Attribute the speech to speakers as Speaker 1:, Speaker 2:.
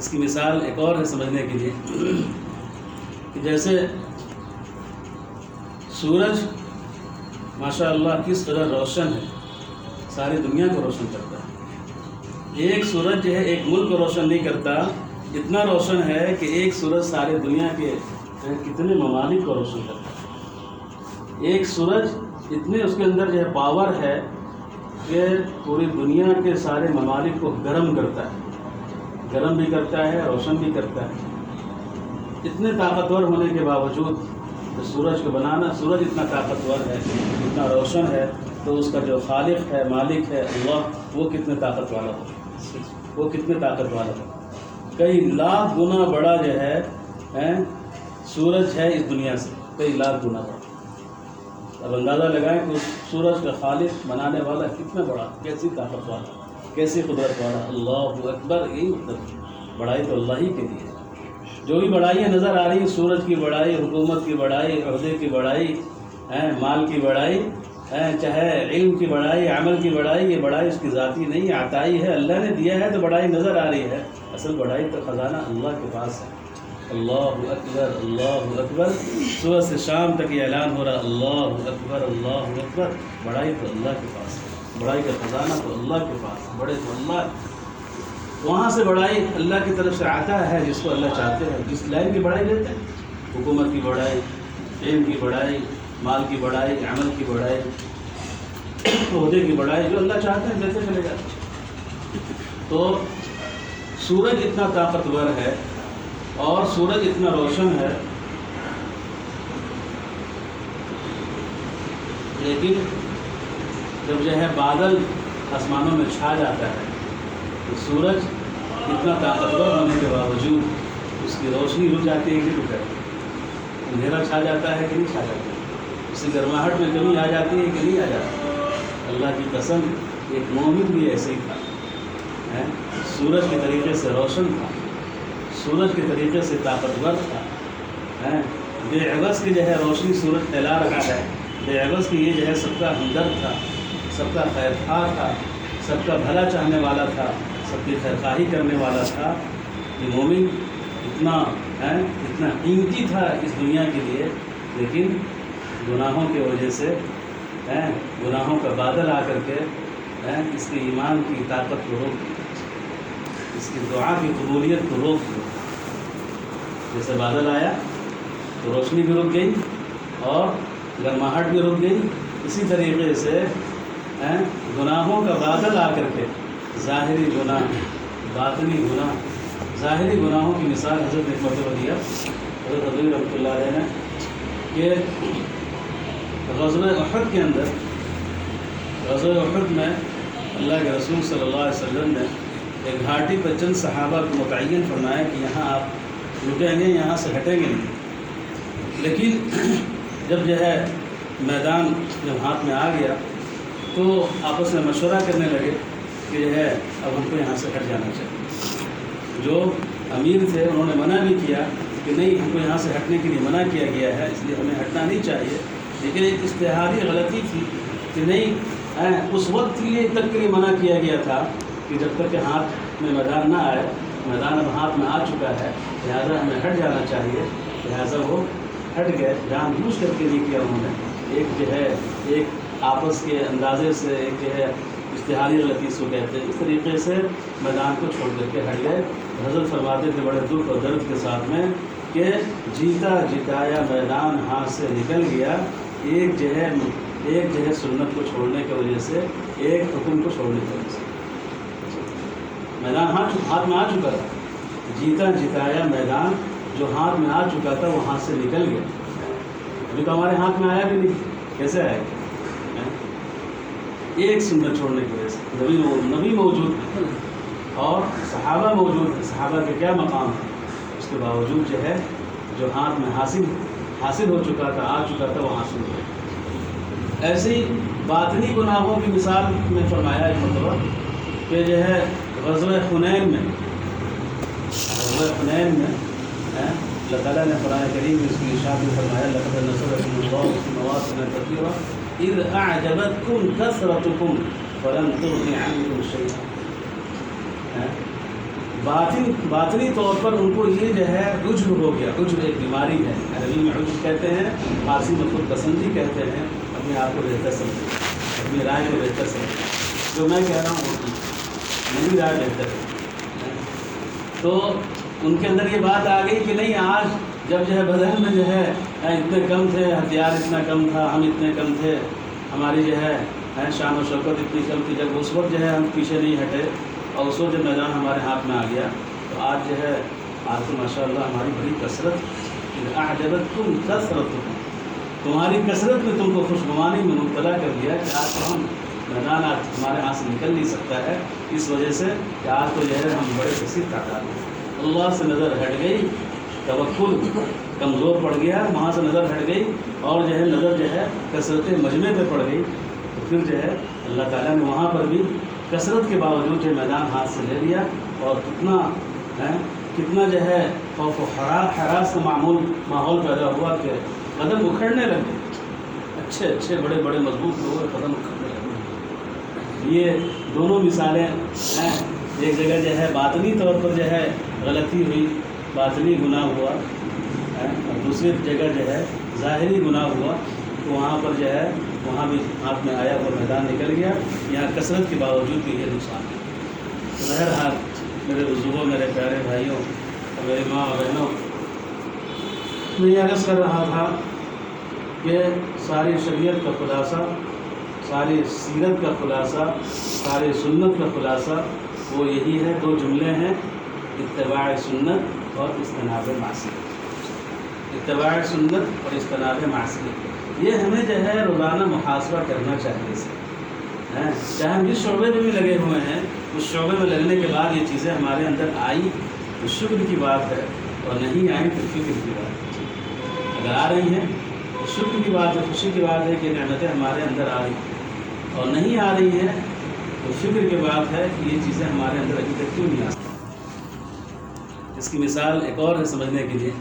Speaker 1: اس کی مثال ایک اور ہے سمجھنے کے لیے کہ جیسے سورج ماشاء اللہ کس قدر روشن ہے، ساری دنیا کو روشن کرتا ہے۔ ایک سورج جو ہے ایک ملک کو روشن نہیں کرتا، اتنا روشن ہے کہ ایک سورج سارے دنیا کے کتنے ممالک کو روشن کرتا ہے۔ ایک سورج اتنے اس کے اندر جو ہے پاور ہے کہ پوری دنیا کے سارے ممالک کو گرم کرتا ہے، گرم بھی کرتا ہے، روشن بھی کرتا ہے۔ اتنے طاقتور ہونے کے باوجود سورج کو بنانا، سورج اتنا طاقتور ہے، اتنا روشن ہے، تو اس کا جو خالق ہے، مالک ہے اللہ، وہ کتنے طاقت والا ہو، وہ کتنے طاقت والا ہو۔ کئی لاکھ گنا بڑا جو ہے سورج ہے اس دنیا سے، کئی لاکھ گنا بڑا۔ اب اندازہ لگائیں کہ اس سورج کا خالق بنانے والا کتنا بڑا، کیسی طاقت والا، کیسی قدرت والا۔ اللہ اکبر، یہی مطلب بڑائی تو اللہ ہی کے لیے ہے۔ جو بھی بڑائیاں نظر آ رہی ہیں، سورج کی بڑائی، حکومت کی بڑائی، عہدے کی بڑائی، مال کی بڑائی، چاہے علم کی بڑائی، عمل کی بڑائی، یہ بڑائی اس کی ذاتی نہیں ہے، عطائی ہے، اللہ نے دیا ہے تو بڑائی نظر آ رہی ہے۔ اصل بڑائی تو خزانہ اللہ کے پاس ہے۔ اللہ اکبر، اللہ اکبر، صبح سے شام تک یہ اعلان ہو رہا، اللہ اکبر، اللہ اکبر۔ بڑائی تو اللہ کے پاس ہے، بڑائی کا خزانہ تو اللہ کے پاس ہے، بڑے تو اللہ۔ وہاں سے بڑائی اللہ کی طرف سے آتا ہے جس کو اللہ چاہتے ہیں، جس لائن کی بڑائی لیتے ہیں، حکومت کی بڑائی، علم کی بڑائی، مال کی بڑائی، عمل کی بڑائی، عہدے کی بڑائی، جو اللہ چاہتے ہیں دیتے چلے جاتے ہیں۔ تو سورج اتنا طاقتور ہے اور سورج اتنا روشن ہے، لیکن جب جو ہے بادل آسمانوں میں چھا جاتا ہے تو سورج اتنا طاقتور ہونے کے باوجود اس کی روشنی رک جاتی ہے کہ رک جاتی ہے، اندھیرا چھا جاتا ہے کہ نہیں چھا جاتا ہے، اس کی گرماہٹ میں کمی آ جاتی ہے کہ نہیں آ جاتی۔ اللہ کی قسم، ایک مومن بھی ایسے ہی تھا، سورج کے طریقے سے روشن تھا، سورج کے طریقے سے طاقتور تھا، بے عوض کی جو ہے روشنی سورج پھیلا رہا ہے، بے عوض کی یہ جو ہے سب کا ہمدرد تھا، سب کا خیر خواہ تھا، سب کا بھلا چاہنے والا تھا، سب کی خیر خواہی کرنے والا تھا۔ یہ مومن اتنا قیمتی تھا اس دنیا کے لیے، لیکن گناہوں کی وجہ سے، گناہوں کا بادل آ کر کے اس کے ایمان کی طاقت کو روک دیا، اس کی دعا کی قبولیت کو روک دیا۔ جیسے بادل آیا تو روشنی بھی رک گئی اور گرماہٹ بھی رک گئی، اسی طریقے سے گناہوں کا بادل آ کر کے ظاہری گناہ، باطنی گناہ، ظاہری گناہوں کی مثال حضرت نے مرتبہ دیا، حضرت علی رحمۃ اللہ علیہ نے، کہ غزوہ احد کے اندر، غزوہ احد میں اللہ کے رسول صلی اللہ علیہ وسلم نے ایک گھاٹی پر چند صحابہ کو متعین فرمایا کہ یہاں آپ رکیں گے، یہاں سے ہٹیں گے نہیں۔ لیکن جب جو ہے میدان جب ہاتھ میں آ گیا تو آپس میں مشورہ کرنے لگے کہ جو ہے اب ہم کو یہاں سے ہٹ جانا چاہیے۔ جو امیر تھے انہوں نے منع بھی کیا کہ نہیں، ہم کو یہاں سے ہٹنے کے لیے منع کیا گیا ہے، اس لیے ہمیں ہٹنا نہیں چاہیے، لیکن ایک اشتہاری غلطی تھی کہ نہیں، اس وقت تک کے لیے منع کیا گیا تھا کہ جب تک کہ ہاتھ میں میدان نہ آئے، میدان اب ہاتھ میں آ چکا ہے، لہٰذا ہمیں ہٹ جانا چاہیے، لہٰذا وہ ہٹ گئے۔ جان بوجھ کر کے نہیں کیا انہوں نے، ایک جو ہے ایک آپس کے اندازے سے، ایک جو ہے اشتہاری غلطی سے کہتے ہیں، اس طریقے سے میدان کو چھوڑ کر کے ہٹ گئے۔ حضرت فرماتے تھے بڑے دکھ اور درد کے ساتھ میں کہ جیتا جتایا میدان ہاتھ سے نکل گیا، ایک جو ہے سنت کو چھوڑنے کی وجہ سے، ایک حکم کو چھوڑنے کی وجہ سے میدان ہاتھ میں آ چکا تھا۔ جیتا جتایا میدان جو ہاتھ میں آ چکا تھا وہ ہاتھ سے نکل گیا، ابھی تو ہمارے ہاتھ میں آیا بھی نہیں، کیسے آئے گا؟ ایک سنت چھوڑنے کی وجہ سے۔ نبی موجود ہے اور صحابہ موجود ہیں، صحابہ کے کیا مقام ہے، اس کے باوجود جو ہے جو ہاتھ میں حاصل ہو چکا تھا، آ چکا تھا، وہ حاصل ہو گیا۔ ایسی باطنی گناہوں کی مثال میں فرمایا ایک مرتبہ کہ جو ہے غزوہ حنین میں اللہ تعالیٰ نے قرآن کریم میں اس کی ارشاد میں فرمایا، لقد نصرکم اللہ فی مواطن کثیرہ اذ اعجبتکم کثرتکم فلم تغن عنکم شیئا۔ باطنی طور پر ان کو یہ جو ہے عجب ہو گیا. عجب ایک بیماری ہے، عربی میں عجب کہتے ہیں، فارسی میں خود پسندی کہتے ہیں. اپنے آپ کو بہتر سمجھے، اپنی رائے کو بہتر سمجھے، جو میں کہہ رہا ہوں وہ میری رائے بہتر ہے. تو ان کے اندر یہ بات آ گئی کہ نہیں، آج جب جو ہے بدن میں جو ہے اتنے کم تھے، ہتھیار اتنا کم تھا، ہم اتنے کم تھے، ہماری جو ہے شان و شوکت اتنی کم تھی، جب اس وقت جو ہے ہم پیچھے نہیں ہٹے اور اس وقت جب میدان ہمارے ہاتھ میں آ گیا، تو آج جو ہے آج تو ماشاء اللہ ہماری بڑی کثرت، اعجبتکم کثرتکم، تمہاری کثرت نے تم کو خوشگوانی میں مبتلا کر دیا کہ آج تو ہم میدان آج ہمارے ہاتھ سے نکل نہیں سکتا ہے، اس وجہ سے کہ آج تو جو ہے ہم بڑے کثیر تعداد ہیں. اللہ سے نظر ہٹ گئی، توکل کمزور پڑ گیا، وہاں سے نظر ہٹ گئی اور جو ہے نظر جو ہے کثرت مجمع پہ پڑ گئی. تو پھر جو ہے اللہ تعالیٰ نے وہاں پر بھی کثرت کے باوجود جو میدان ہاتھ سے لے لیا، اور کتنا جو ہے خوف و ہراس کا ماحول پیدا ہوا کہ قدم اکھڑنے لگے. اچھے بڑے مضبوط لوگوں کے قدم اکھڑنے لگے. یہ دونوں مثالیں ہیں. ایک جگہ جو ہے باطنی طور پر جو ہے غلطی ہوئی، باطنی گناہ ہوا، اور دوسری جگہ جو ہے ظاہری گناہ ہوا، تو وہاں پر جو ہے وہاں بھی ہاتھ میں آیا اور میدان نکل گیا. یہاں کثرت کے باوجود بھی یہ نقصان ہے. بہرحال میرے بزرگوں، میرے پیارے بھائیوں اور میری ماں اور بہنوں، میں یہ عرض کر رہا تھا کہ ساری شریعت کا خلاصہ، ساری سیرت کا خلاصہ، ساری سنت کا خلاصہ وہ یہی ہے. 2 جملے ہیں: اتباع سنت اور اجتناب معصیت. اتباع سنت اور اجتناب معصیت، یہ ہمیں جو ہے روزانہ محاسبہ کرنا چاہیے. چاہے ہم جس شعبے میں بھی لگے ہوئے ہیں، اس شعبے میں لگنے کے بعد یہ چیزیں ہمارے اندر آئی تو شکر کی بات ہے، اور نہیں آئی تو فکر کی بات ہے. اگر آ رہی ہیں تو شکر کی بات ہے، خوشی کی بات ہے کہ نعمتیں ہمارے اندر آ رہی ہیں، اور نہیں آ رہی ہیں تو فکر کی بات ہے کہ یہ چیزیں ہمارے اندر ابھی تک کیوں نہیں آ سکتی. اس کی مثال ایک اور ہے سمجھنے کے لیے.